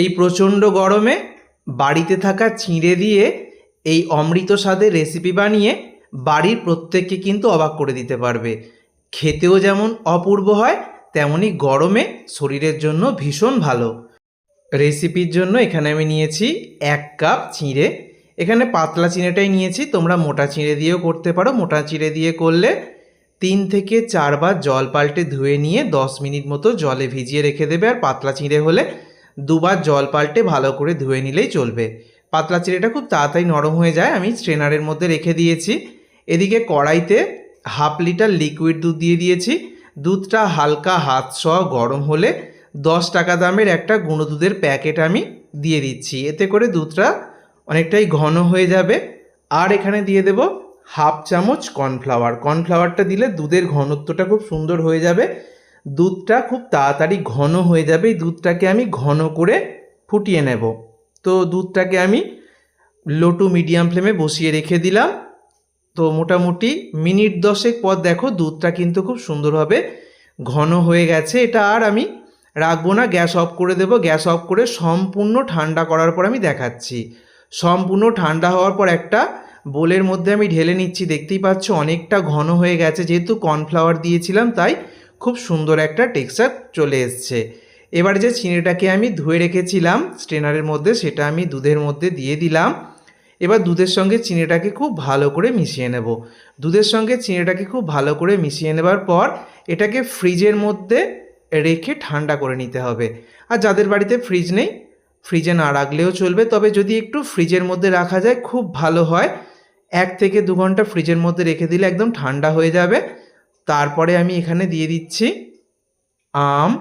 এই প্রচণ্ড গরমে বাড়িতে থাকা চিঁড়ে দিয়ে এই অমৃত স্বাদের রেসিপি বানিয়ে বাড়ির প্রত্যেককে কিন্তু অবাক করে দিতে পারবে। খেতেও যেমন অপূর্ব হয়, তেমনি গরমে শরীরের জন্য ভীষণ ভালো। রেসিপির জন্য এখানে আমি নিয়েছি 1 কাপ চিঁড়ে। এখানে পাতলা চিঁড়েটাই নিয়েছি, তোমরা মোটা চিঁড়ে দিয়েও করতে পারো। মোটা চিঁড়ে দিয়ে করলে 3 থেকে 4 বার জল পাল্টে ধুয়ে নিয়ে 10 মিনিট মতো জলে ভিজিয়ে রেখে দেবে। আর পাতলা চিঁড়ে হলে 2 বার জল পাল্টে ভালো করে ধুয়ে নিলেই চলবে। পাতলা চিঁড়েটা খুব তাড়াতাড়ি নরম হয়ে যায়। আমি স্ট্রেনারের মধ্যে রেখে দিয়েছি। এদিকে কড়াইতে 1/2 লিটার লিকুইড দুধ দিয়ে দিয়েছি। দুধটা হালকা হাত সহ গরম হলে 10 টাকা দামের একটা গুঁড়ো দুধের প্যাকেট আমি দিয়ে দিচ্ছি। এতে করে দুধটা অনেকটাই ঘন হয়ে যাবে। আর এখানে দিয়ে দেব 1/2 চামচ কর্নফ্লাওয়ার। কর্নফ্লাওয়ারটা দিলে দুধের ঘনত্বটা খুব সুন্দর হয়ে যাবে, দুধটা খুব তাড়াতাড়ি ঘন হয়ে যাবে। এই দুধটাকে আমি ঘন করে ফুটিয়ে নেব। তো দুধটাকে আমি লো টু মিডিয়াম ফ্লেমে বসিয়ে রেখে দিলাম। তো মোটামুটি মিনিট 10 পর দেখো দুধটা কিন্তু খুব সুন্দরভাবে ঘন হয়ে গেছে। এটা আর আমি রাখবো না, গ্যাস অফ করে দেব। গ্যাস অফ করে সম্পূর্ণ ঠান্ডা করার পর আমি দেখাচ্ছি। সম্পূর্ণ ঠান্ডা হওয়ার পর একটা বোলের মধ্যে আমি ঢেলে নিচ্ছি। দেখতেই পাচ্ছ অনেকটা ঘন হয়ে গেছে, যেহেতু কর্নফ্লাওয়ার দিয়েছিলাম তাই খুব সুন্দর একটা টেক্সচার চলে এসছে। এবার যে চিনিটাকে আমি ধুয়ে রেখেছিলাম স্ট্রেনারের মধ্যে, সেটা আমি দুধের মধ্যে দিয়ে দিলাম। এবার দুধের সঙ্গে চিনিটাকে খুব ভালো করে মিশিয়ে নেব। দুধের সঙ্গে চিনিটাকে খুব ভালো করে মিশিয়ে নেবার পর এটাকে ফ্রিজের মধ্যে রেখে ঠান্ডা করে নিতে হবে। আর যাদের বাড়িতে ফ্রিজ নেই, ফ্রিজে না রাখলেও চলবে, তবে যদি একটু ফ্রিজের মধ্যে রাখা যায় খুব ভালো হয়। 1 থেকে 2 ঘন্টা ফ্রিজের মধ্যে রেখে দিলে একদম ঠান্ডা হয়ে যাবে। তারপরে আমি এখানে দিয়ে দিচ্ছি আম,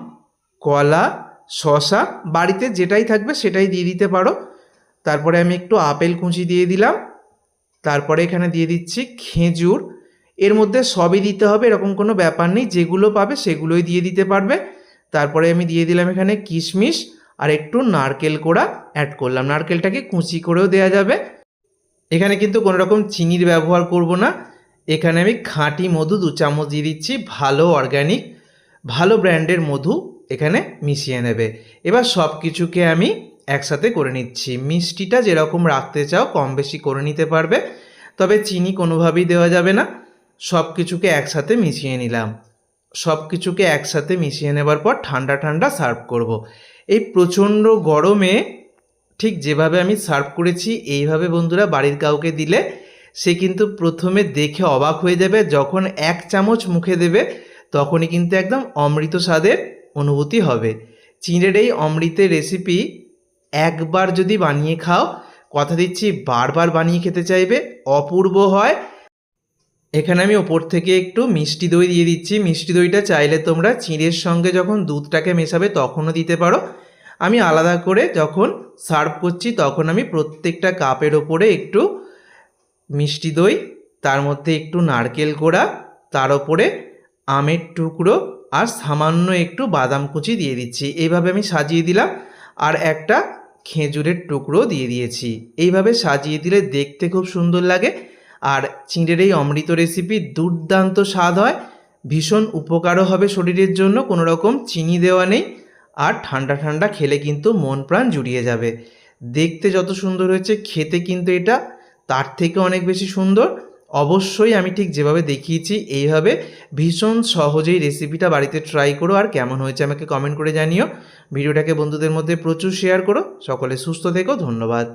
কলা, শসা, বাড়িতে যেটাই থাকবে সেটাই দিয়ে দিতে পারো। তারপরে আমি একটু আপেল কুচি দিয়ে দিলাম। তারপরে এখানে দিয়ে দিচ্ছি খেজুর। এর মধ্যে সবই দিতে হবে এরকম কোনো ব্যাপার নেই, যেগুলো পাবে সেগুলোই দিয়ে দিতে পারবে। তারপরে আমি দিয়ে দিলাম এখানে কিশমিশ আর একটু নারকেল কোড়া অ্যাড করলাম। নারকেলটাকে কুচি করেও দেওয়া যাবে। এখানে কিন্তু কোনো রকম চিনির ব্যবহার করব না। এখানে আমি খাঁটি মধু 2 চামচ দিয়ে দিচ্ছি। ভালো অর্গ্যানিক ভালো ব্র্যান্ডের মধু এখানে মিশিয়ে নেবে। এবার সব কিছুকে আমি একসাথে করে নিচ্ছি। মিষ্টিটা যেরকম রাখতে চাও কম বেশি করে নিতে পারবে, তবে চিনি কোনোভাবেই দেওয়া যাবে না। সব কিছুকে একসাথে মিশিয়ে নিলাম। সব কিছুকে একসাথে মিশিয়ে নেবার পর ঠান্ডা ঠান্ডা সার্ভ করব। এই প্রচণ্ড গরমে ঠিক যেভাবে আমি সার্ভ করেছি এইভাবে বন্ধুরা বাড়ির কাউকে দিলে সে কিন্তু প্রথমে দেখে অবাক হয়ে যাবে। যখন 1 চামচ মুখে দেবে তখনই কিন্তু একদম অমৃত স্বাদের অনুভূতি হবে। চিঁড়ের এই অমৃতের রেসিপি একবার যদি বানিয়ে খাও, কথা দিচ্ছি বারবার বানিয়ে খেতে চাইবে, অপূর্ব হয়। এখানে আমি ওপর থেকে একটু মিষ্টি দই দিয়ে দিচ্ছি। মিষ্টি দইটা চাইলে তোমরা চিঁড়ের সঙ্গে যখন দুধটাকে মেশাবে তখনও দিতে পারো। আমি আলাদা করে যখন সার্ভ করছি তখন আমি প্রত্যেকটা কাপের ওপরে একটু মিষ্টি দই, তার মধ্যে একটু নারকেল কোড়া, তার ওপরে আমের টুকরো আর সামান্য একটু বাদাম কুচি দিয়ে দিচ্ছি। এইভাবে আমি সাজিয়ে দিলাম। আর একটা খেজুরের টুকরো দিয়ে দিয়েছি। এইভাবে সাজিয়ে দিলে দেখতে খুব সুন্দর লাগে। আর চিঁড়ের এই অমৃত রেসিপি দুর্দান্ত স্বাদ হয়, ভীষণ উপকারও হবে শরীরের জন্য। কোনো রকম চিনি দেওয়া নেই। আর ঠান্ডা ঠান্ডা খেলে কিন্তু মন প্রাণ জুড়িয়ে যাবে। দেখতে যত সুন্দর হয়েছে, খেতে কিন্তু এটা তার থেকে অনেক বেশি সুন্দর। অবশ্যই আমি ঠিক যেভাবে দেখিয়েছি এইভাবে ভীষণ সহজেই রেসিপিটা বাড়িতে ট্রাই করো। আর কেমন হয়েছে আমাকে কমেন্ট করে জানিও। ভিডিওটাকে বন্ধুদের মধ্যে প্রচুর শেয়ার করো। সকলে সুস্থ থেকো। ধন্যবাদ।